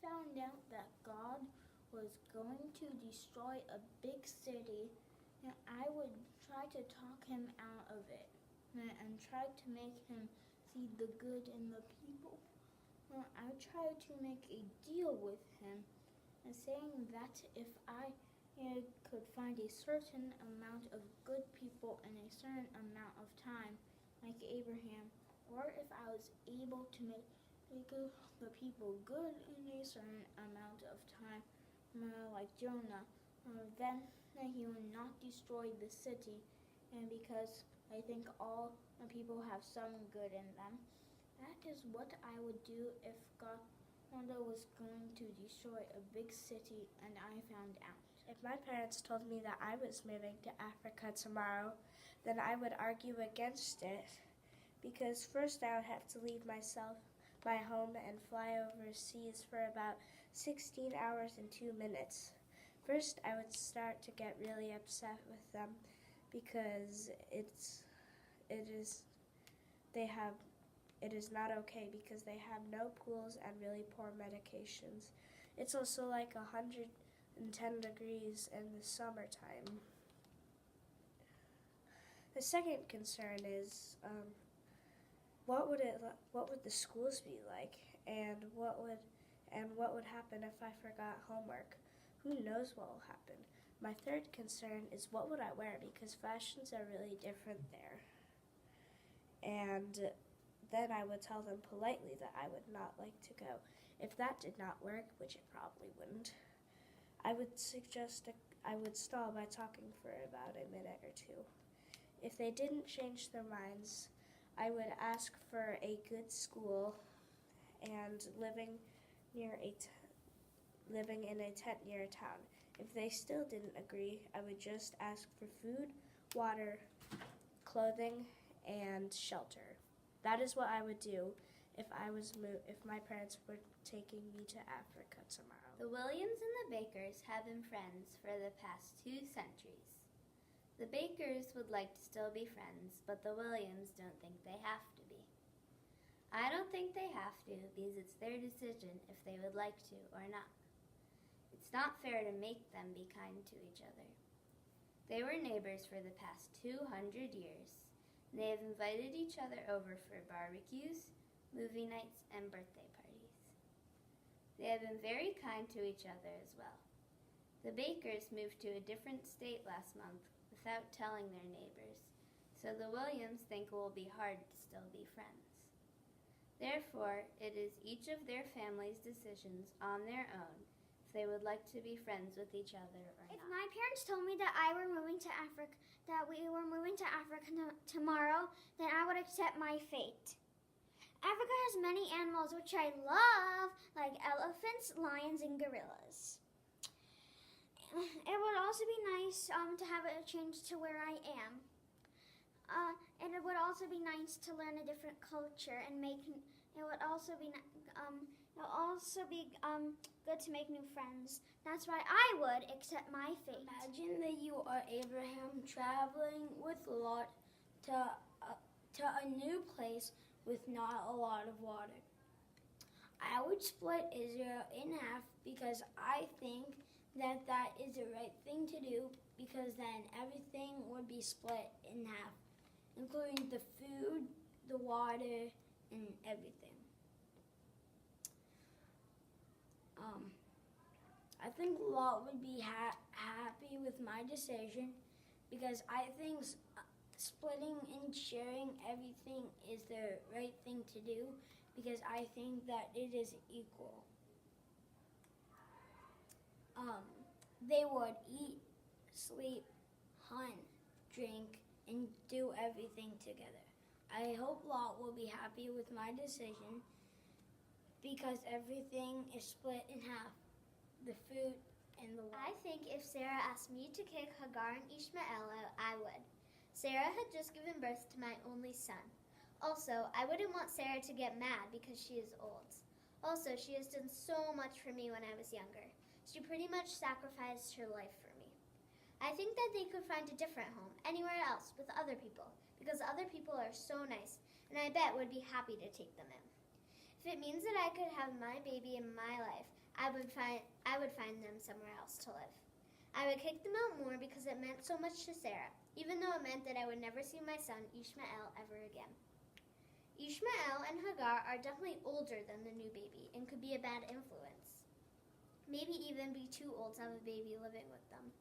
found out that God was going to destroy a big city, and I would try to talk him out of it and try to make him see the good in the people. I tried to make a deal with him, saying that if I could find a certain amount of good people in a certain amount of time, like Abraham, or if I was able to make the people good in a certain amount of time, like Jonah, then he would not destroy the city, and because I think all people have some good in them. That is what I would do if God was going to destroy a big city and I found out. If my parents told me that I was moving to Africa tomorrow, then I would argue against it, because first I would have to leave my home and fly overseas for about 16 hours and 2 minutes. First, I would start to get really upset with them because it is not okay because they have no pools and really poor medications. It's also like 110 degrees in the summertime. The second concern is what would the schools be like, and what would happen if I forgot homework? Who knows what will happen? My third concern is what would I wear, because fashions are really different there. And then I would tell them politely that I would not like to go. If that did not work, which it probably wouldn't, I would stall by talking for about a minute or two. If they didn't change their minds, I would ask for a good school and living in a tent near a town. If they still didn't agree, I would just ask for food, water, clothing, and shelter. That is what I would do if my parents were taking me to Africa tomorrow. The Williams and the Bakers have been friends for the past 2 centuries. The Bakers would like to still be friends, but the Williams don't think they have to be. I don't think they have to, because it's their decision if they would like to or not. It's not fair to make them be kind to each other. They were neighbors for the past 200 years. They have invited each other over for barbecues, movie nights, and birthday parties. They have been very kind to each other as well. The Bakers moved to a different state last month without telling their neighbors, so the Williams think it will be hard to still be friends. Therefore, it is each of their family's decisions on their own if they would like to be friends with each other or not. If my parents told me that we were moving to Africa tomorrow, then I would accept my fate. Africa has many animals which I love, like elephants, lions, and gorillas. It would also be nice to have a change to where I am. And it would also be nice to learn a different culture and it would also be good to make new friends. That's why I would accept my fate. Imagine that you are Abraham traveling with Lot to a new place with not a lot of water. I would split Israel in half because I think that is the right thing to do, because then everything would be split in half, including the food, the water, and everything. I think Lot would be happy with my decision, because I think splitting and sharing everything is the right thing to do, because I think that it is equal. They would eat, sleep, hunt, drink, and do everything together. I hope Lot will be happy with my decision, because everything is split in half, the food and the water. I think if Sarah asked me to kick Hagar and Ishmael out, I would. Sarah had just given birth to my only son. Also, I wouldn't want Sarah to get mad because she is old. Also, she has done so much for me when I was younger. She pretty much sacrificed her life for me. I think that they could find a different home, anywhere else, with other people, because other people are so nice, and I bet would be happy to take them in. If it means that I could have my baby in my life, I would find them somewhere else to live. I would kick them out more because it meant so much to Sarah, even though it meant that I would never see my son Ishmael ever again. Ishmael and Hagar are definitely older than the new baby and could be a bad influence. Maybe even be too old to have a baby living with them.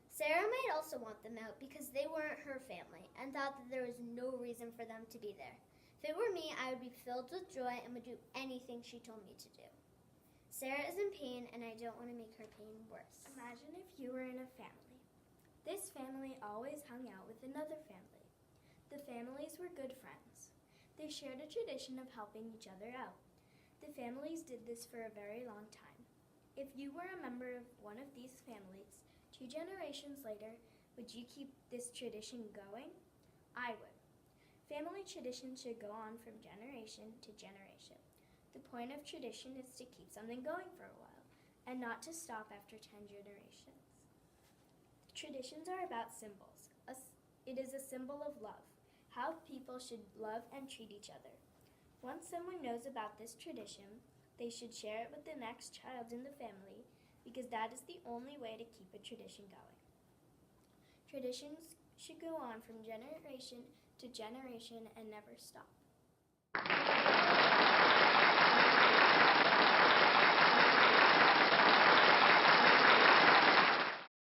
Sarah might also want them out because they weren't her family and thought that there was no reason for them to be there. If it were me, I would be filled with joy and would do anything she told me to do. Sarah is in pain, and I don't want to make her pain worse. Imagine if you were in a family. This family always hung out with another family. The families were good friends. They shared a tradition of helping each other out. The families did this for a very long time. If you were a member of one of these families, 2 generations later, would you keep this tradition going? I would. Family traditions should go on from generation to generation. The point of tradition is to keep something going for a while, and not to stop after 10 generations. Traditions are about symbols. It is a symbol of love, how people should love and treat each other. Once someone knows about this tradition, they should share it with the next child in the family, because that is the only way to keep a tradition going. Traditions should go on from generation to generation and never stop.